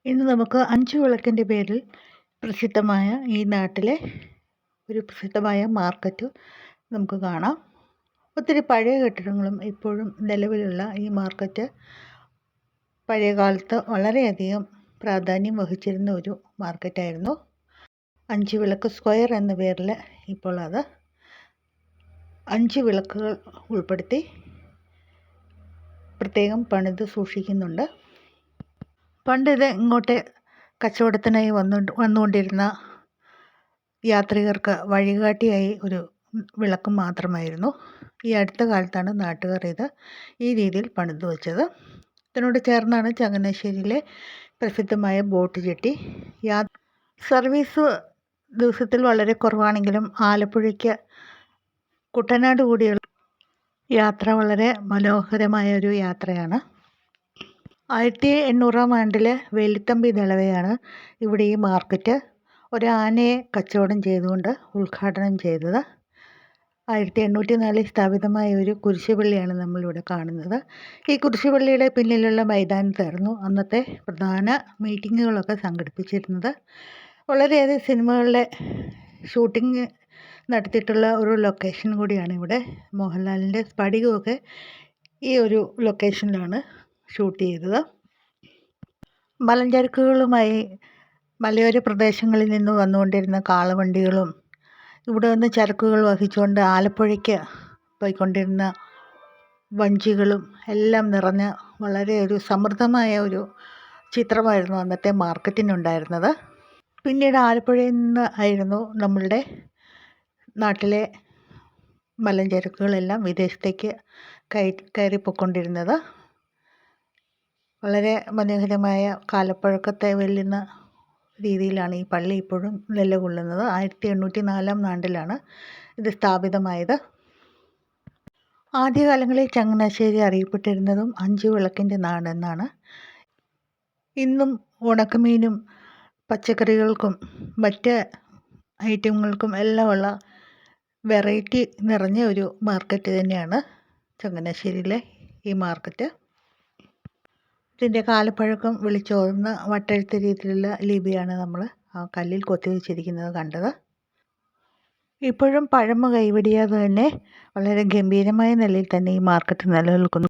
ഇന്ന് നമുക്ക് അഞ്ചു വിളക്കിൻ്റെ പേരിൽ പ്രസിദ്ധമായ ഈ നാട്ടിലെ ഒരു പ്രസിദ്ധമായ മാർക്കറ്റ് നമുക്ക് കാണാം. ഒത്തിരി പഴയ കെട്ടിടങ്ങളും ഇപ്പോഴും നിലവിലുള്ള ഈ മാർക്കറ്റ് പഴയ കാലത്ത് വളരെയധികം പ്രാധാന്യം വഹിച്ചിരുന്ന ഒരു മാർക്കറ്റായിരുന്നു. അഞ്ച് വിളക്ക് സ്ക്വയർ എന്ന പേരിൽ ഇപ്പോൾ അത് 5 വിളക്കുകൾ ഉൾപ്പെടുത്തി പ്രത്യേകം പണിത് സൂക്ഷിക്കുന്നുണ്ട്. പണ്ടിത് ഇങ്ങോട്ട് കച്ചവടത്തിനായി വന്നുകൊണ്ടിരുന്ന യാത്രികർക്ക് വഴികാട്ടിയായി ഒരു വിളക്ക് മാത്രമായിരുന്നു. ഈ അടുത്ത കാലത്താണ് നാട്ടുകാർ ഇത് ഈ രീതിയിൽ പണിതു വച്ചത്. ഇതിനോട് ചേർന്നാണ് ചങ്ങനാശ്ശേരിയിലെ പ്രസിദ്ധമായ ബോട്ട് ജെട്ടി. സർവീസ് ദിവസത്തിൽ വളരെ കുറവാണെങ്കിലും ആലപ്പുഴയ്ക്ക് കുട്ടനാട് കൂടിയുള്ള യാത്ര വളരെ മനോഹരമായ ഒരു യാത്രയാണ്. 1800-ാം ആണ്ടിൽ വേലുത്തമ്പി ദളവയാണ് ഇവിടെ ഈ മാർക്കറ്റ് ഒരു ആനയെ കച്ചവടം ചെയ്തുകൊണ്ട് ഉദ്ഘാടനം ചെയ്തത്. 1804-ൽ സ്ഥാപിതമായ ഒരു കുരിശുപള്ളിയാണ് നമ്മളിവിടെ കാണുന്നത്. ഈ കുരിശുപള്ളിയുടെ പിന്നിലുള്ള മൈതാനത്തായിരുന്നു അന്നത്തെ പ്രധാന മീറ്റിങ്ങുകളൊക്കെ സംഘടിപ്പിച്ചിരുന്നത്. വളരെയധികം സിനിമകളുടെ ഷൂട്ടിംഗ് നടത്തിയിട്ടുള്ള ഒരു ലൊക്കേഷൻ കൂടിയാണ് ഇവിടെ. മോഹൻലാലിൻ്റെ സ്ഫടികമൊക്കെ ഈ ഒരു ലൊക്കേഷനിലാണ് ഷൂട്ട് ചെയ്തത്. മലഞ്ചരക്കുകളുമായി മലയോര പ്രദേശങ്ങളിൽ നിന്ന് വന്നുകൊണ്ടിരുന്ന കാളവണ്ടികളും ഇവിടെ നിന്ന് ചരക്കുകൾ വഹിച്ചുകൊണ്ട് ആലപ്പുഴയ്ക്ക് പോയിക്കൊണ്ടിരുന്ന വഞ്ചികളും എല്ലാം നിറഞ്ഞ വളരെ ഒരു സമൃദ്ധമായ ഒരു ചിത്രമായിരുന്നു അന്നത്തെ മാർക്കറ്റിനുണ്ടായിരുന്നത്. പിന്നീട് ആലപ്പുഴയിൽ നിന്ന് ആയിരുന്നു നമ്മളുടെ നാട്ടിലെ മലഞ്ചരക്കുകളെല്ലാം വിദേശത്തേക്ക് കയറിപ്പോയിക്കൊണ്ടിരുന്നത്. വളരെ മനോഹരമായ കാലപ്പഴക്കത്തെ വെല്ലുന്ന രീതിയിലാണ് ഈ പള്ളി ഇപ്പോഴും നിലകൊള്ളുന്നത്. 1804-ാം ആണ്ടിലാണ് ഇത് സ്ഥാപിതമായത്. ആദ്യകാലങ്ങളിൽ ചങ്ങനാശ്ശേരി അറിയപ്പെട്ടിരുന്നതും 5 വിളക്കിൻ്റെ നാടെന്നാണ്. ഇന്നും ഉണക്കമീനും പച്ചക്കറികൾക്കും മറ്റ് ഐറ്റങ്ങൾക്കും എല്ലാമുള്ള വെറൈറ്റി നിറഞ്ഞ ഒരു മാർക്കറ്റ് തന്നെയാണ് ചങ്ങനാശ്ശേരിയിലെ ഈ മാർക്കറ്റ്. ഇതിൻ്റെ കാലപ്പഴക്കം വിളിച്ചോതുന്ന വട്ടെഴുത്ത് രീതിയിലുള്ള ലിപിയാണ് നമ്മൾ ആ കല്ലിൽ കൊത്തിവെച്ചിരിക്കുന്നത് കണ്ടത്. ഇപ്പോഴും പഴമ കൈവെടിയാതെ തന്നെ വളരെ ഗംഭീരമായ നിലയിൽ തന്നെ ഈ മാർക്കറ്റ് നിലനിൽക്കുന്നു.